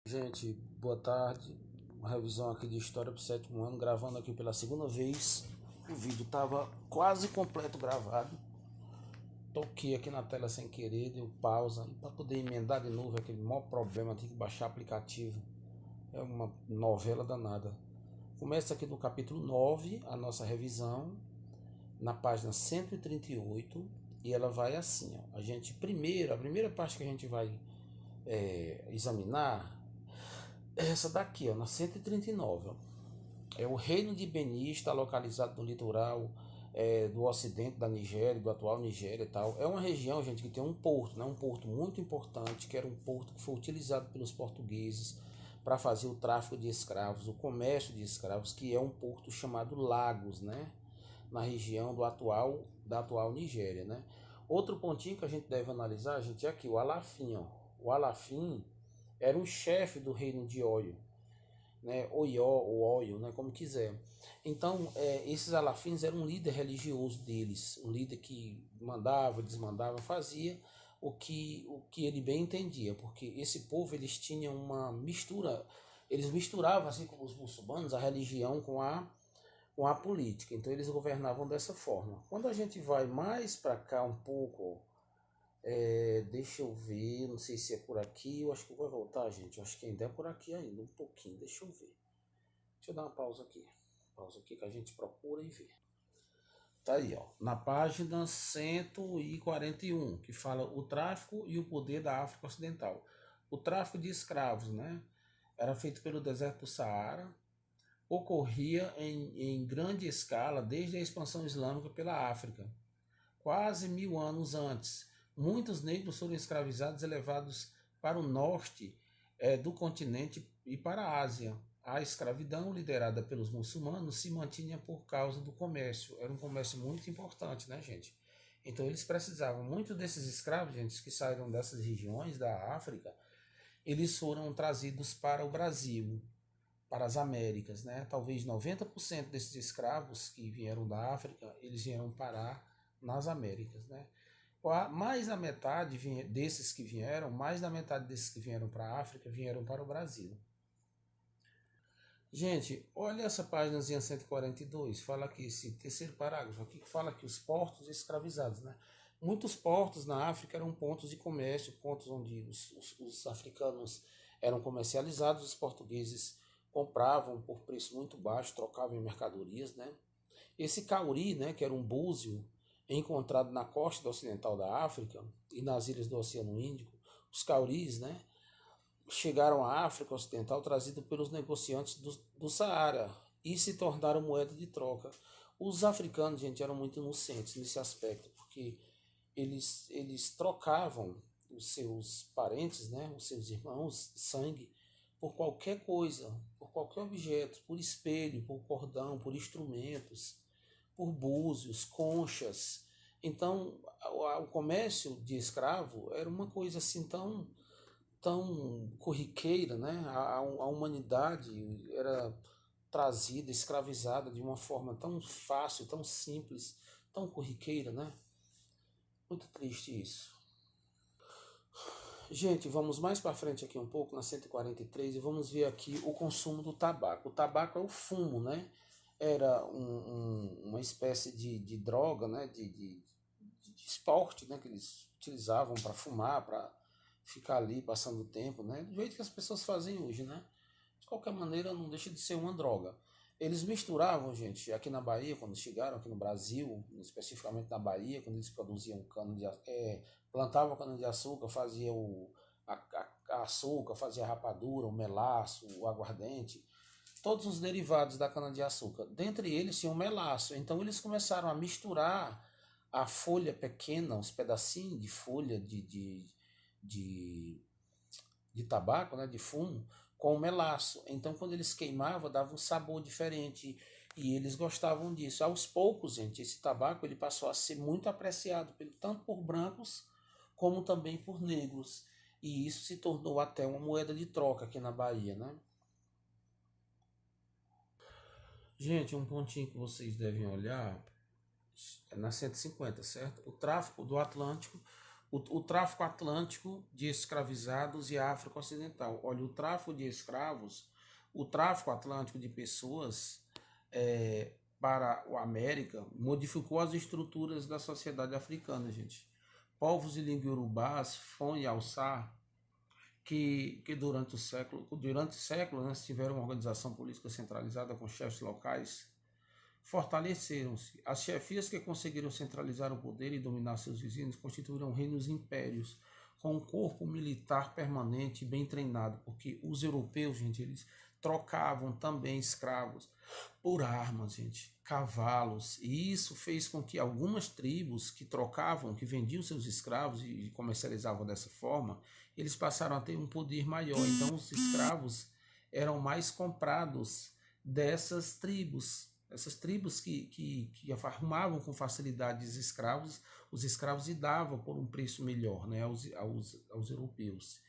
Gente, boa tarde. Uma revisão aqui de história para o sétimo ano, gravando aqui pela segunda vez. O vídeo estava quase completo gravado. Toquei aqui na tela sem querer, deu pausa. E para poder emendar de novo, é aquele maior problema, tem que baixar aplicativo. É uma novela danada. Começa aqui no capítulo 9 a nossa revisão, na página 138. E ela vai assim, ó. A primeira parte que a gente vai examinar é essa daqui, ó, na 139. Ó. É o reino de Beni, está localizado no litoral do ocidente da Nigéria, do atual Nigéria e tal. É uma região, gente, que tem um porto, né? Um porto muito importante, que era um porto que foi utilizado pelos portugueses para fazer o tráfico de escravos, o comércio de escravos, que é um porto chamado Lagos, né? Na região da atual Nigéria, né? Outro pontinho que a gente deve analisar, gente, é aqui, o Alafim, ó. O Alafim era um chefe do reino de Oio, né, Oió ou Oio, né, como quiser. Então, esses alafins eram um líder religioso deles, um líder que mandava, desmandava, fazia o que ele bem entendia, porque esse povo eles tinham uma mistura, eles misturavam assim como os muçulmanos a religião com a política. Então eles governavam dessa forma. Quando a gente vai mais para cá um pouco, deixa eu ver, não sei se é por aqui, eu acho que vou voltar, gente. Eu acho que ainda é por aqui ainda, um pouquinho, deixa eu ver. Deixa eu dar uma pausa aqui. Pausa aqui que a gente procura e vê. Tá aí, ó, na página 141, que fala o tráfico e o poder da África Ocidental. O tráfico de escravos, né? Era feito pelo deserto do Saara, ocorria em grande escala desde a expansão islâmica pela África, quase 1000 anos antes. Muitos negros foram escravizados e levados para o norte do continente e para a Ásia. A escravidão, liderada pelos muçulmanos, se mantinha por causa do comércio. Era um comércio muito importante, né, gente? Então eles precisavam, muitos desses escravos, gente, que saíram dessas regiões da África, eles foram trazidos para o Brasil, para as Américas, né? Talvez 90% desses escravos que vieram da África, eles vieram parar nas Américas, né? Mais da metade desses que vieram, mais da metade desses que vieram para a África, vieram para o Brasil. Gente, olha essa páginazinha 142, fala aqui esse terceiro parágrafo, aqui que fala que os portos escravizados, né? Muitos portos na África eram pontos de comércio, pontos onde os africanos eram comercializados, os portugueses compravam por preço muito baixo, trocavam em mercadorias, né? Esse cauri, né, que era um búzio encontrado na costa ocidental da África e nas ilhas do Oceano Índico, os cauris, né, chegaram à África Ocidental trazidos pelos negociantes do Saara e se tornaram moeda de troca. Os africanos, gente, eram muito inocentes nesse aspecto, porque eles trocavam os seus parentes, né, os seus irmãos de sangue, por qualquer coisa, por qualquer objeto, por espelho, por cordão, por instrumentos, por búzios, conchas. Então, o comércio de escravo era uma coisa assim tão corriqueira, né? A humanidade era trazida, escravizada de uma forma tão fácil, tão simples, tão corriqueira, né? Muito triste isso. Gente, vamos mais para frente aqui um pouco, na 143, e vamos ver aqui o consumo do tabaco. O tabaco é o fumo, né? Era uma espécie de droga, né? De esporte, né? Que eles utilizavam para fumar, para ficar ali passando o tempo, né? Do jeito que as pessoas fazem hoje, né? De qualquer maneira, não deixa de ser uma droga. Eles misturavam, gente, aqui na Bahia, quando chegaram aqui no Brasil, especificamente na Bahia, quando eles produziam plantavam cana-de-açúcar, fazia a açúcar, fazia a rapadura, o melaço, o aguardente, todos os derivados da cana-de-açúcar. Dentre eles tinha o melaço. Então eles começaram a misturar a folha pequena, os pedacinhos de folha de, de tabaco, né, de fumo, com o melaço. Então, quando eles queimavam, dava um sabor diferente e eles gostavam disso. Aos poucos, gente, esse tabaco ele passou a ser muito apreciado tanto por brancos como também por negros. E isso se tornou até uma moeda de troca aqui na Bahia, né? Gente, um pontinho que vocês devem olhar é na 150, certo? O tráfico do Atlântico o tráfico atlântico de escravizados e a África Ocidental. Olha, o tráfico de escravos, o tráfico atlântico de pessoas para a América modificou as estruturas da sociedade africana, gente. Povos de língua urubás, Fon e Alçá, que durante séculos, né, tiveram uma organização política centralizada com chefes locais, fortaleceram-se. As chefias que conseguiram centralizar o poder e dominar seus vizinhos constituíram reinos impérios com um corpo militar permanente e bem treinado, porque os europeus, gente, eles trocavam também escravos por armas, gente, cavalos, e isso fez com que algumas tribos que trocavam, que vendiam seus escravos e comercializavam dessa forma, eles passaram a ter um poder maior. Então os escravos eram mais comprados dessas tribos. Essas tribos que arrumavam com facilidade os escravos e davam por um preço melhor, né, aos europeus.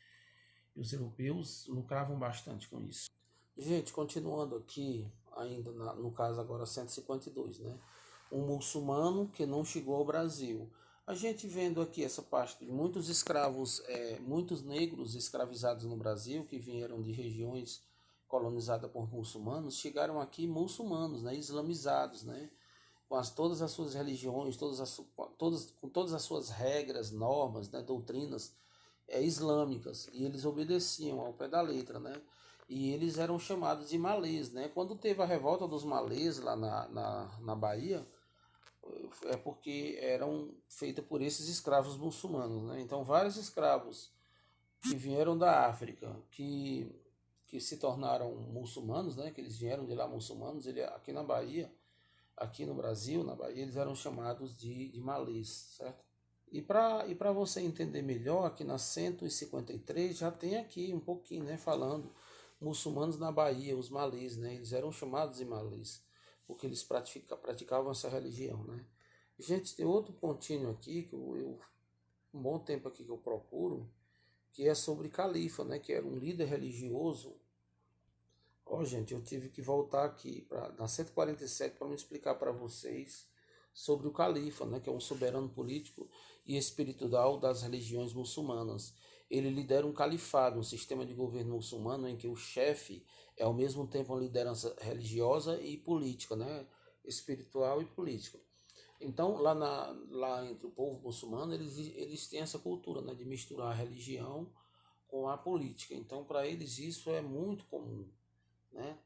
E os europeus lucravam bastante com isso. Gente, continuando aqui, ainda no caso agora 152, né? Um muçulmano que não chegou ao Brasil. A gente vendo aqui essa parte de muitos escravos, muitos negros escravizados no Brasil, que vieram de regiões colonizada por muçulmanos, chegaram aqui muçulmanos, né, islamizados, né, com todas as suas religiões, com todas as suas regras, normas, né, doutrinas islâmicas, e eles obedeciam ao pé da letra, né, e eles eram chamados de malês, né. Quando teve a revolta dos malês lá na Bahia, é porque eram feitas por esses escravos muçulmanos, né. Então vários escravos que vieram da África, que se tornaram muçulmanos, né, que eles vieram de lá muçulmanos, aqui na Bahia, aqui no Brasil, na Bahia, eles eram chamados de malês, certo? E para você entender melhor, aqui na 153 já tem aqui um pouquinho, né, falando muçulmanos na Bahia, os malês, né, eles eram chamados de malês, porque eles praticavam essa religião, né. Gente, tem outro pontinho aqui, que um bom tempo aqui que eu procuro, que é sobre Califa, né, que era um líder religioso. Ó, gente, eu tive que voltar aqui na 147 para me explicar para vocês sobre o califa, né, que é um soberano político e espiritual das religiões muçulmanas. Ele lidera um califado, um sistema de governo muçulmano em que o chefe é ao mesmo tempo uma liderança religiosa e política, né, espiritual e política. Então, lá entre o povo muçulmano, eles têm essa cultura, né, de misturar a religião com a política. Então, para eles isso é muito comum, né?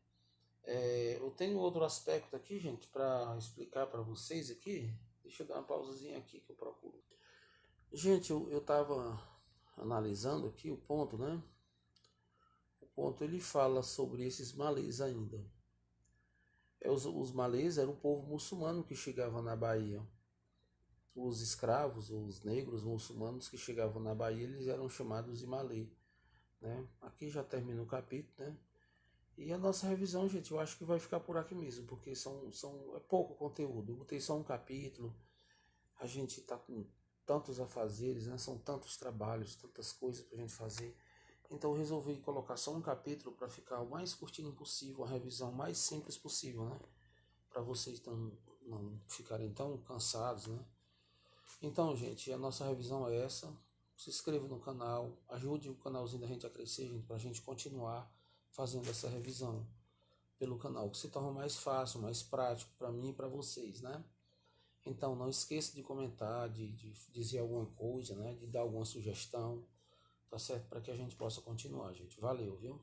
Eu tenho outro aspecto aqui, gente, para explicar para vocês aqui. Deixa eu dar uma pausazinha aqui que eu procuro. Gente, eu estava analisando aqui o ponto, né? O ponto ele fala sobre esses malês ainda. Os malês eram o povo muçulmano que chegava na Bahia. Os escravos, os negros muçulmanos que chegavam na Bahia, eles eram chamados de malê, né? Aqui já termina o capítulo, né? E a nossa revisão, gente, eu acho que vai ficar por aqui mesmo, porque é pouco conteúdo. Eu botei só um capítulo, a gente está com tantos afazeres, né? São tantos trabalhos, tantas coisas para a gente fazer. Então eu resolvi colocar só um capítulo para ficar o mais curtinho possível, a revisão mais simples possível, né? Para vocês não ficarem tão cansados, né? Então, gente, a nossa revisão é essa. Se inscreva no canal, ajude o canalzinho da gente a crescer, gente, para a gente continuar fazendo essa revisão pelo canal, que se torna mais fácil, mais prático para mim e para vocês, né? Então, não esqueça de comentar, de dizer alguma coisa, né? De dar alguma sugestão, tá certo? Para que a gente possa continuar, gente. Valeu, viu?